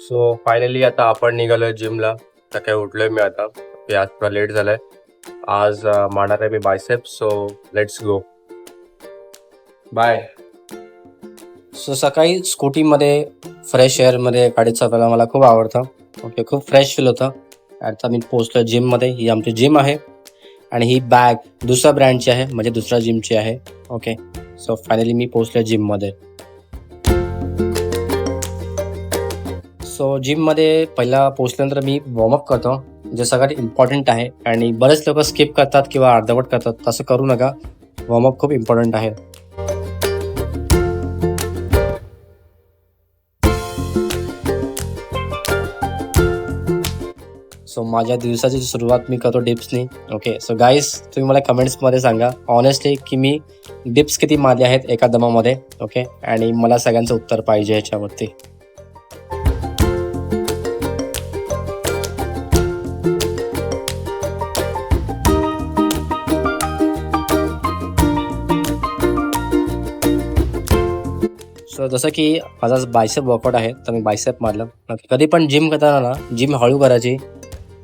So finally आता आपण निघालोय जिमला. सकाळी उठलोय मी आता. आज थोडा लेट झालाय. आज मारणार आहे मी bicep. So let's go. Bye. So सकाळी स्कूटीमध्ये फ्रेश एअरमध्ये गाडी चालवायला मला खूप आवडतं. ओके, खूप फ्रेश फील होतं. आता मी पोहोचलो जिममध्ये. ही आमची जिम आहे आणि ही बॅग दुसऱ्या ब्रँडची आहे, म्हणजे दुसऱ्या जिमची आहे. ओके, सो फायनली मी पोहोचलो जिममध्ये. सो जिममध्ये पहिला पोहोचल्यानंतर मी वॉर्मअप करतो, जे सगळ्यात इम्पॉर्टंट आहे. आणि बरेच लोक स्किप करतात किंवा अर्धवट करतात. तसं करू नका. वॉर्मअप खूप इम्पॉर्टंट आहे. सो माझ्या दिवसाची सुरुवात मी करतो डिप्सनी. ओके, सो गाईज तुम्ही मला कमेंट्समध्ये सांगा ऑनेस्टली की मी डिप्स किती मारले आहेत एका दमामध्ये. ओके, आणि मला सगळ्यांचं उत्तर पाहिजे ह्याच्यावरती. सो जसं की माझा बायसेप वर्कआउट आहे, तर मी बायसेप मारलं. कधी पण जिम करताना ना, जिम हळू करायची.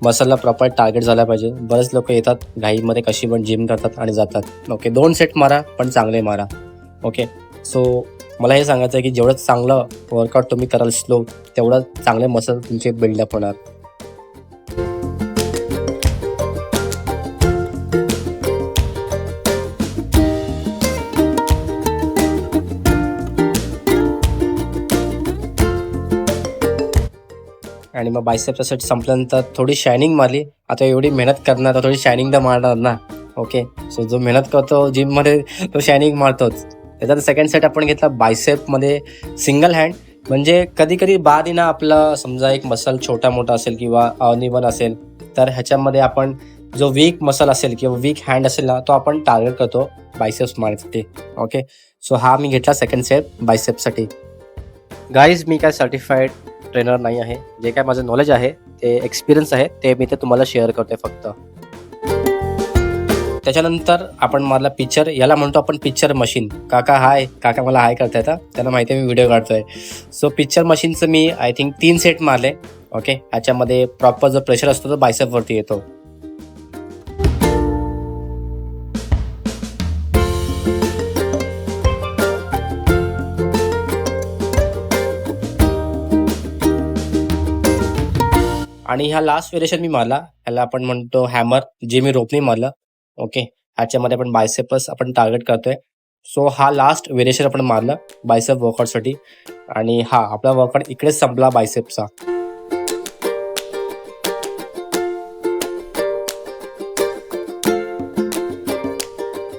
मसलला प्रॉपर टार्गेट झाला पाहिजे. बरेच लोक येतात घाईमध्ये, कशी पण जिम करतात आणि जातात. ओके, 2 सेट मारा, पण चांगले मारा. ओके, सो मला हे सांगायचं आहे की जेवढं चांगलं वर्कआउट तुम्ही कराल स्लो, तेवढं चांगले मसल तुमचे बिल्डअप होणार. आणि मग बायसेपचा सेट संपल्यानंतर थोडी शायनिंग मारली. आता एवढी मेहनत करणार तर थोडी शायनिंग तर मारणार ना. ओके, सो जो मेहनत करतो जिममध्ये तो शायनिंग मारतोच. त्याचा सेकंड सेट आपण घेतला बायसेपमध्ये सिंगल हँड. म्हणजे कधी कधी बादी ना आपला समजा एक मसल छोटा मोठा असेल किंवा अनइवन असेल, तर ह्याच्यामध्ये आपण जो वीक मसल असेल किंवा वीक हँड असेल ना, तो आपण टार्गेट करतो बायसेप्स मारण्यासाठी. ओके, सो हा मी घेतला सेकंड सेट बायसेपसाठी. गाईज मी काय सर्टिफाईड ट्रेनर नाही आहे. जे काय माझं नॉलेज आहे, ते एक्सपिरियन्स आहे, ते मी ते तुम्हाला शेअर करतोय फक्त. त्याच्यानंतर आपण मारला पिक्चर. याला म्हणतो आपण पिक्चर मशीन. काका मला हाय करतायत. त्यांना माहिती आहे मी व्हिडिओ काढतोय. सो पिक्चर मशीनचं मी आय थिंक 3 सेट मारले. ओके, ह्याच्यामध्ये प्रॉपर जो प्रेशर असतो तो बायसेपवरती येतो. आणि ह्या लास्ट व्हेरिएशन मी मारला, ह्याला आपण म्हणतो हॅमर, जे मी रोपनी मारलं. ओके, ह्याच्यामध्ये आपण बायसेपच आपण टार्गेट करतोय. सो हा लास्ट व्हेरिएशन आपण मारलं बायसेप वर्कआउटसाठी. आणि हा आपला वर्कआउट इकडेच संपला बायसेपचा.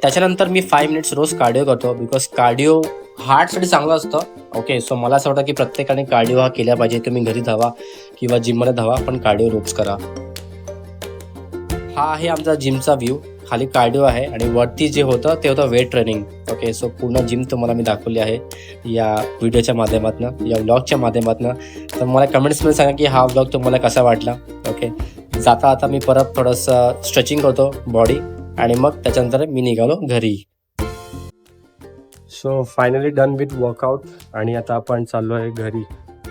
त्याच्यानंतर मी 5 मिनिट्स रोज कार्डिओ करतो, बिकॉज कार्डिओ हार्टसाठी चांगलं असतं. ओके, सो मला असं वाटतं की प्रत्येकाने कार्डिओ हा केला पाहिजे. तुम्ही घरी धावा किंवा जिममध्ये धावा, पण कार्डिओ रोज करा. हा आहे आमचा जिमचा व्ह्यू. खाली कार्डिओ आहे आणि वरती जे होतं ते होतं वेट ट्रेनिंग. ओके, सो पूर्ण जिम तुम्हाला मी दाखवली आहे या व्हिडिओच्या माध्यमातून, या व्लॉगच्या माध्यमातून. तर मला कमेंट्समध्ये सांगा की हा व्लॉग तुम्हाला कसा वाटला. ओके, जाता आता मी परत थोडंसं स्ट्रेचिंग करतो बॉडी आणि मग त्याच्यानंतर मी निघालो घरी. So finally done with workout आणि आता आपण चाललो आहे घरी.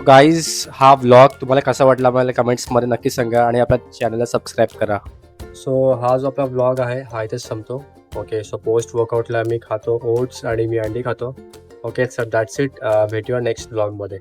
गाईज हा व्लॉग तुम्हाला कसा वाटला मला कमेंट्समध्ये नक्की सांगा आणि आपल्या चॅनलला सबस्क्राईब करा. सो हा जो आपला व्लॉग आहे हा इथेच संपतो. ओके, सो पोस्ट वर्कआउटला मी खातो ओट्स आणि मी अंडी खातो. Okay, sir that's it. भेटूया नेक्स्ट व्लॉगमध्ये.